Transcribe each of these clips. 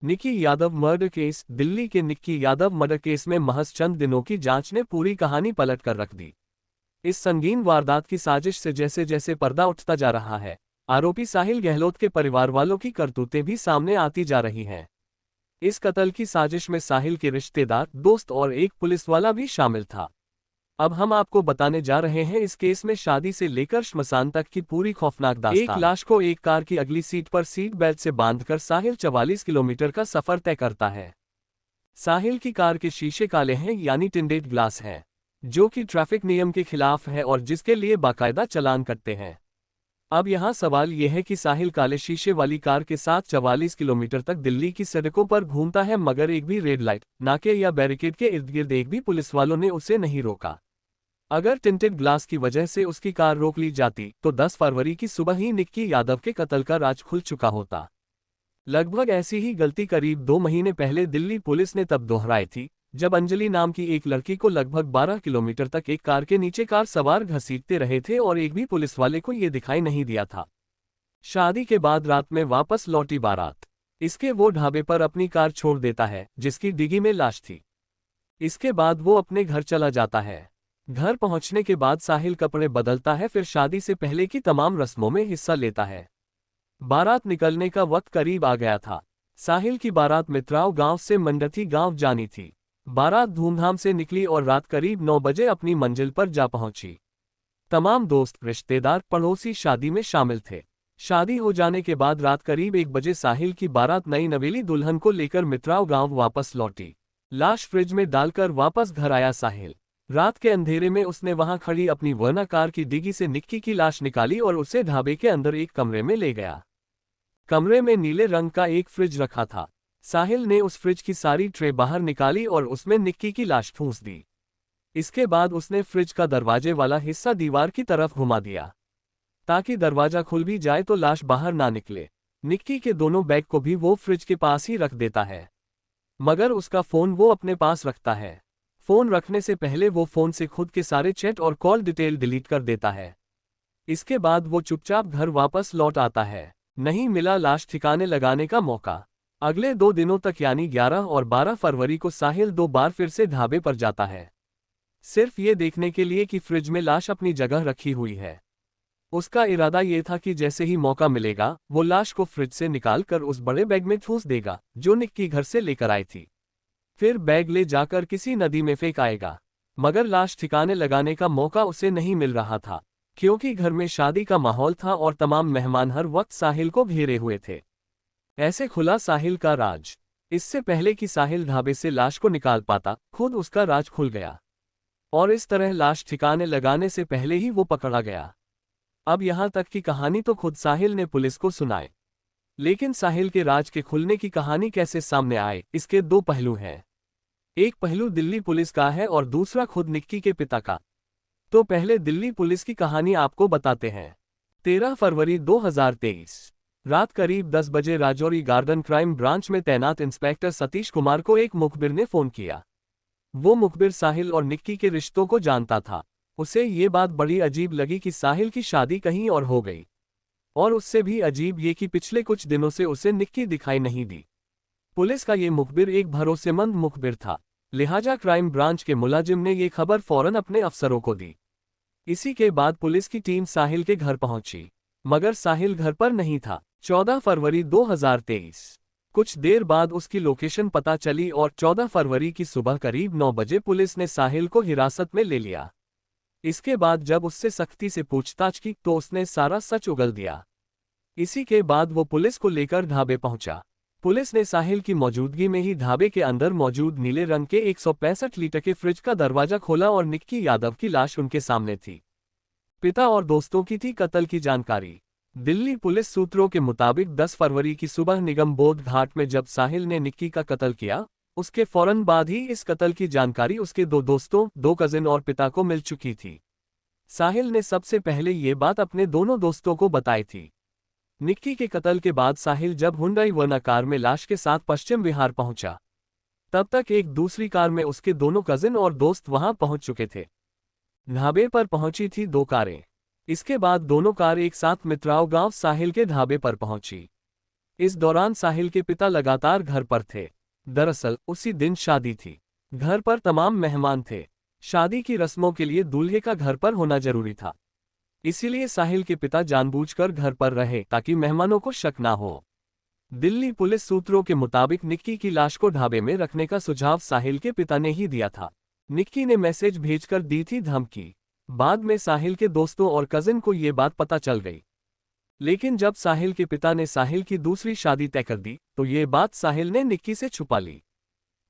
Nikki Yadav murder case. Delhi के Nikki Yadav murder case में महज चंद दिनों की जांच ने पूरी कहानी पलट कर रख दी। इस संगीन वारदात की साजिश से जैसे जैसे पर्दा उठता जा रहा है, आरोपी साहिल गहलोत के परिवार वालों की करतूतें भी सामने आती जा रही हैं। इस कत्ल की साजिश में साहिल के रिश्तेदार, दोस्त और एक पुलिसवाला भी शामिल था। अब हम आपको बताने जा रहे हैं इस केस में शादी से लेकर श्मशान तक की पूरी खौफनाक दास्तान। एक लाश को एक कार की अगली सीट पर सीट बेल्ट से बांधकर साहिल 44 किलोमीटर का सफर तय करता है। साहिल की कार के शीशे काले हैं, यानी टिंडेड ग्लास है, जो कि ट्रैफिक नियम के खिलाफ है और जिसके लिए बाकायदा चालान कटते हैं। अब यहाँ सवाल यह है कि साहिल काले शीशे वाली कार के साथ 44 किलोमीटर तक दिल्ली की सड़कों पर घूमता है, मगर एक भी रेड लाइट, नाके या बैरिकेड के इर्द गिर्द एक भी पुलिस वालों ने उसे नहीं रोका। अगर टिंटेड ग्लास की वजह से उसकी कार रोक ली जाती तो 10 फरवरी की सुबह ही निक्की यादव के कत्ल का राज खुल चुका होता। लगभग ऐसी ही गलती करीब 2 महीने पहले दिल्ली पुलिस ने तब दोहराई थी, जब अंजलि नाम की एक लड़की को लगभग 12 किलोमीटर तक एक कार के नीचे कार सवार घसीटते रहे थे और एक भी पुलिस वाले को ये दिखाई नहीं दिया था। शादी के बाद रात में वापस लौटी बारात। इसके वो ढाबे पर अपनी कार छोड़ देता है जिसकी डिग्गी में लाश थी। इसके बाद वो अपने घर चला जाता है। घर पहुंचने के बाद साहिल कपड़े बदलता है, फिर शादी से पहले की तमाम रस्मों में हिस्सा लेता है। बारात निकलने का वक्त करीब आ गया था। साहिल की बारात मित्राव गांव से मंडथी गांव जानी थी। बारात धूमधाम से निकली और रात करीब 9 बजे अपनी मंजिल पर जा पहुंची। तमाम दोस्त, रिश्तेदार, पड़ोसी शादी में शामिल थे। शादी हो जाने के बाद रात करीब 1 बजे साहिल की बारात नई नवेली दुल्हन को लेकर मित्राव गांव वापस लौटी। लाश फ्रिज में डालकर वापस घर आया साहिल। रात के अंधेरे में उसने वहां खड़ी अपनी वर्ना कार की डिग्गी से निक्की की लाश निकाली और उसे ढाबे के अंदर एक कमरे में ले गया। कमरे में नीले रंग का एक फ्रिज रखा था। साहिल ने उस फ्रिज की सारी ट्रे बाहर निकाली और उसमें निक्की की लाश ठूंस दी। इसके बाद उसने फ्रिज का दरवाजे वाला हिस्सा दीवार की तरफ घुमा दिया ताकि दरवाजा खुल भी जाए तो लाश बाहर ना निकले। निक्की के दोनों बैग को भी वो फ्रिज के पास ही रख देता है, मगर उसका फोन वो अपने पास रखता है। फोन रखने से पहले वो फोन से खुद के सारे चैट और कॉल डिटेल डिलीट कर देता है। इसके बाद वो चुपचाप घर वापस लौट आता है। नहीं मिला लाश ठिकाने लगाने का मौका। अगले 2 दिनों तक यानी 11 और 12 फरवरी को साहिल 2 बार फिर से ढाबे पर जाता है, सिर्फ ये देखने के लिए कि फ्रिज में लाश अपनी जगह रखी हुई है। उसका इरादा ये था कि जैसे ही मौका मिलेगा वो लाश को फ्रिज से निकालकर उस बड़े बैग में ठूंस देगा जो निक्की घर से लेकर आई थी। फिर बैग ले जाकर किसी नदी में फेंक आएगा। मगर लाश ठिकाने लगाने का मौका उसे नहीं मिल रहा था, क्योंकि घर में शादी का माहौल था और तमाम मेहमान हर वक्त साहिल को घेरे हुए थे। ऐसे खुला साहिल का राज। इससे पहले कि साहिल ढाबे से लाश को निकाल पाता, खुद उसका राज खुल गया और इस तरह लाश ठिकाने लगाने से पहले ही वो पकड़ा गया। अब यहां तक की कहानी तो खुद साहिल ने पुलिस को सुनाई। लेकिन साहिल के राज के खुलने की कहानी कैसे सामने आए, इसके 2 पहलू हैं। एक पहलू दिल्ली पुलिस का है और दूसरा खुद निक्की के पिता का। तो पहले दिल्ली पुलिस की कहानी आपको बताते हैं। 13 फरवरी 2023 रात करीब 10 बजे राजौरी गार्डन क्राइम ब्रांच में तैनात इंस्पेक्टर सतीश कुमार को एक मुखबिर ने फोन किया। वो मुखबिर साहिल और निक्की के रिश्तों को जानता था। उसे ये बात बड़ी अजीब लगी कि साहिल की शादी कहीं और हो गई, और उससे भी अजीब ये कि पिछले कुछ दिनों से उसे निक्की दिखाई नहीं दी। पुलिस का ये मुखबिर एक भरोसेमंद मुखबिर था, लिहाजा क्राइम ब्रांच के मुलाजिम ने ये खबर फौरन अपने अफसरों को दी। इसी के बाद पुलिस की टीम साहिल के घर पहुंची, मगर साहिल घर पर नहीं था। 14 फरवरी 2023 कुछ देर बाद उसकी लोकेशन पता चली और 14 फरवरी की सुबह करीब 9 बजे पुलिस ने साहिल को हिरासत में ले लिया। इसके बाद जब उससे सख्ती से पूछताछ की तो उसने सारा सच उगल दिया। इसी के बाद वो पुलिस को लेकर ढाबे पहुंचा। पुलिस ने साहिल की मौजूदगी में ही ढाबे के अंदर मौजूद नीले रंग के 165 लीटर के फ्रिज का दरवाजा खोला और निक्की यादव की लाश उनके सामने थी। पिता और दोस्तों की थी कत्ल की जानकारी। दिल्ली पुलिस सूत्रों के मुताबिक 10 फरवरी की सुबह निगम बोध घाट में जब साहिल ने निक्की का कत्ल किया, उसके फौरन बाद ही इस कत्ल की जानकारी उसके 2 दोस्तों, 2 कजिन और पिता को मिल चुकी थी। साहिल ने सबसे पहले ये बात अपने दोनों दोस्तों को बताई थी। निक्की के कत्ल के बाद साहिल जब हुंडई वर्ना कार में लाश के साथ पश्चिम विहार पहुंचा, तब तक एक दूसरी कार में उसके दोनों कजिन और दोस्त वहां पहुंच चुके थे। ढाबे पर पहुंची थी 2 कारें। इसके बाद दोनों कार एक साथ मित्राव गांव साहिल के ढाबे पर पहुंची। इस दौरान साहिल के पिता लगातार घर पर थे। दरअसल उसी दिन शादी थी। घर पर तमाम मेहमान थे। शादी की रस्मों के लिए दूल्हे का घर पर होना जरूरी था। इसीलिए साहिल के पिता जानबूझकर घर पर रहे ताकि मेहमानों को शक ना हो। दिल्ली पुलिस सूत्रों के मुताबिक निक्की की लाश को ढाबे में रखने का सुझाव साहिल के पिता ने ही दिया था। निक्की ने मैसेज भेजकर दी थी धमकी। बाद में साहिल के दोस्तों और कजिन को ये बात पता चल गई। लेकिन जब साहिल के पिता ने साहिल की दूसरी शादी तय कर दी तो ये बात साहिल ने निक्की से छुपा ली।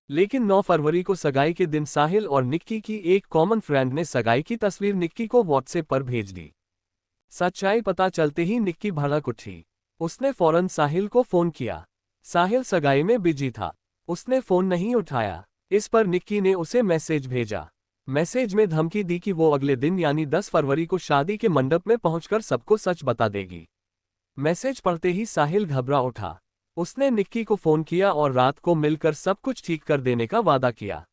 लेकिन 9 फरवरी को सगाई के दिन साहिल और निक्की की एक कॉमन फ्रेंड ने सगाई की तस्वीर निक्की को व्हाट्सएप पर भेज दी। सच्चाई पता चलते ही निक्की भड़क उठी। उसने फौरन साहिल को फोन किया। साहिल सगाई में बिजी था। उसने फोन नहीं उठाया। इस पर निक्की ने उसे मैसेज भेजा। मैसेज में धमकी दी कि वो अगले दिन यानी 10 फरवरी को शादी के मंडप में पहुंचकर सबको सच बता देगी। मैसेज पढ़ते ही साहिल घबरा उठा। उसने निक्की को फोन किया और रात को मिलकर सब कुछ ठीक कर देने का वादा किया।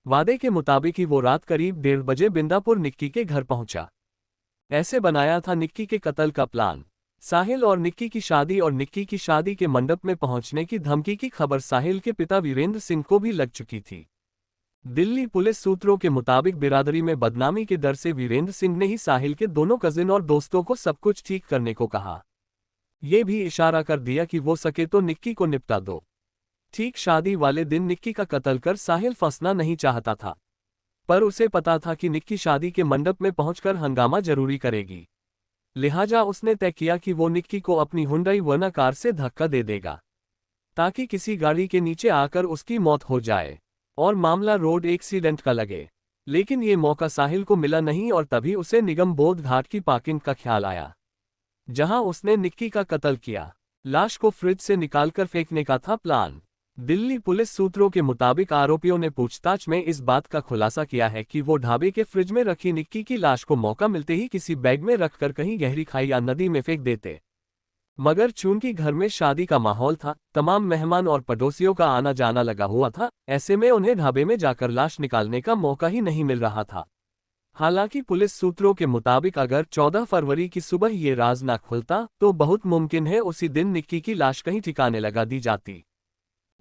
वादे के मुताबिक ही वो रात करीब 1:30 बजे बिंदापुर निक्की के घर पहुंचा। ऐसे बनाया था निक्की के कत्ल का प्लान। साहिल और निक्की की शादी और निक्की की शादी के मंडप में पहुंचने की धमकी की खबर साहिल के पिता वीरेंद्र सिंह को भी लग चुकी थी। दिल्ली पुलिस सूत्रों के मुताबिक बिरादरी में बदनामी के डर से वीरेंद्र सिंह ने ही साहिल के दोनों कजिन और दोस्तों को सब कुछ ठीक करने को कहा। ये भी इशारा कर दिया कि वो सके तो निक्की को निपटा दो। ठीक शादी वाले दिन निक्की का कत्ल कर साहिल फंसना नहीं चाहता था, पर उसे पता था कि निक्की शादी के मंडप में पहुंचकर हंगामा जरूरी करेगी। लिहाजा उसने तय किया कि वो निक्की को अपनी हुंडई वर्ना कार से धक्का दे देगा ताकि किसी गाड़ी के नीचे आकर उसकी मौत हो जाए और मामला रोड एक्सीडेंट का लगे। लेकिन ये मौका साहिल को मिला नहीं और तभी उसे निगम बोध घाट की पार्किंग का ख्याल आया, जहां उसने निक्की का कत्ल किया। लाश को फ्रिज से निकालकर फेंकने का था प्लान। दिल्ली पुलिस सूत्रों के मुताबिक आरोपियों ने पूछताछ में इस बात का खुलासा किया है कि वो ढाबे के फ्रिज में रखी निक्की की लाश को मौका मिलते ही किसी बैग में रखकर कहीं गहरी खाई या नदी में फेंक देते। मगर चूंकि घर में शादी का माहौल था, तमाम मेहमान और पड़ोसियों का आना जाना लगा हुआ था, ऐसे में उन्हें ढाबे में जाकर लाश निकालने का मौका ही नहीं मिल रहा था। हालांकि पुलिस सूत्रों के मुताबिक अगर 14 फरवरी की सुबह ये राज न खुलता तो बहुत मुमकिन है उसी दिन निक्की की लाश कहीं ठिकाने लगा दी जाती।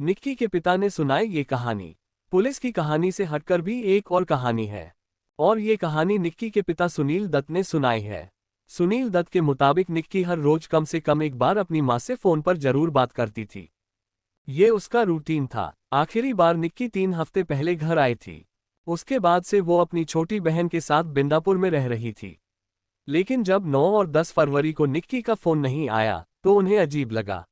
निक्की के पिता ने सुनाई ये कहानी। पुलिस की कहानी से हटकर भी एक और कहानी है, और ये कहानी निक्की के पिता सुनील दत्त ने सुनाई है। सुनील दत्त के मुताबिक निक्की हर रोज कम से कम एक बार अपनी मां से फोन पर जरूर बात करती थी। ये उसका रूटीन था। आखिरी बार निक्की 3 हफ्ते पहले घर आई थी। उसके बाद से वो अपनी छोटी बहन के साथ बिंदापुर में रह रही थी। लेकिन जब 9 और 10 फरवरी को निक्की का फोन नहीं आया तो उन्हें अजीब लगा।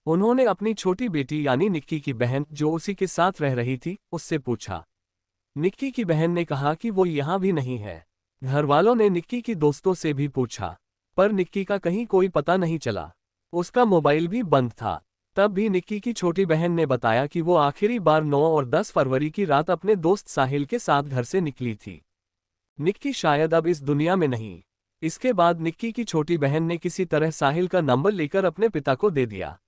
उन्होंने अपनी छोटी बेटी यानी निक्की की बहन जो उसी के साथ रह रही थी उससे पूछा। निक्की की बहन ने कहा कि वो यहाँ भी नहीं है। घर वालों ने निक्की की दोस्तों से भी पूछा, पर निक्की का कहीं कोई पता नहीं चला। उसका मोबाइल भी बंद था। तब भी निक्की की छोटी बहन ने बताया कि वो आखिरी बार 9 और 10 फरवरी की रात अपने दोस्त साहिल के साथ घर से निकली थी। निक्की शायद अब इस दुनिया में नहीं। इसके बाद निक्की की छोटी बहन ने किसी तरह साहिल का नंबर लेकर अपने पिता को दे दिया।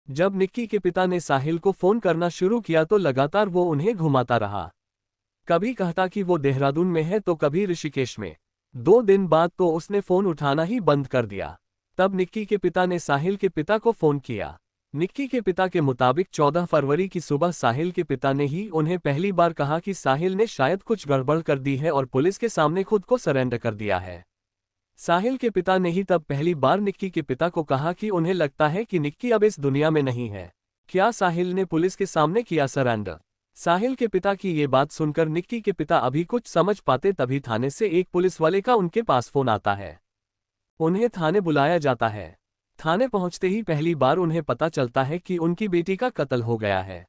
जब निक्की के पिता ने साहिल को फोन करना शुरू किया तो लगातार वो उन्हें घुमाता रहा। कभी कहता कि वो देहरादून में है तो कभी ऋषिकेश में। 2 दिन बाद तो उसने फोन उठाना ही बंद कर दिया। तब निक्की के पिता ने साहिल के पिता को फोन किया। निक्की के पिता के मुताबिक 14 फरवरी की सुबह साहिल के पिता ने ही उन्हें पहली बार कहा कि साहिल ने शायद कुछ गड़बड़ कर दी है और पुलिस के सामने खुद को सरेंडर कर दिया है। साहिल के पिता ने ही तब पहली बार निक्की के पिता को कहा कि उन्हें लगता है कि निक्की अब इस दुनिया में नहीं है। क्या साहिल ने पुलिस के सामने किया सरेंडर? साहिल के पिता की ये बात सुनकर निक्की के पिता अभी कुछ समझ पाते तभी थाने से एक पुलिस वाले का उनके पास फोन आता है। उन्हें थाने बुलाया जाता है। थाने पहुंचते ही पहली बार उन्हें पता चलता है कि उनकी बेटी का कत्ल हो गया है।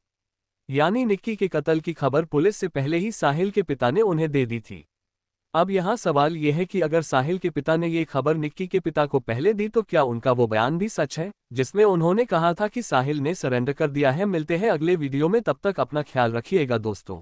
यानी निक्की के कत्ल की खबर पुलिस से पहले ही साहिल के पिता ने उन्हें दे दी थी। अब यहाँ सवाल यह है कि अगर साहिल के पिता ने ये खबर निक्की के पिता को पहले दी तो क्या उनका वो बयान भी सच है जिसमें उन्होंने कहा था कि साहिल ने सरेंडर कर दिया है। मिलते हैं अगले वीडियो में, तब तक अपना ख्याल रखिएगा दोस्तों।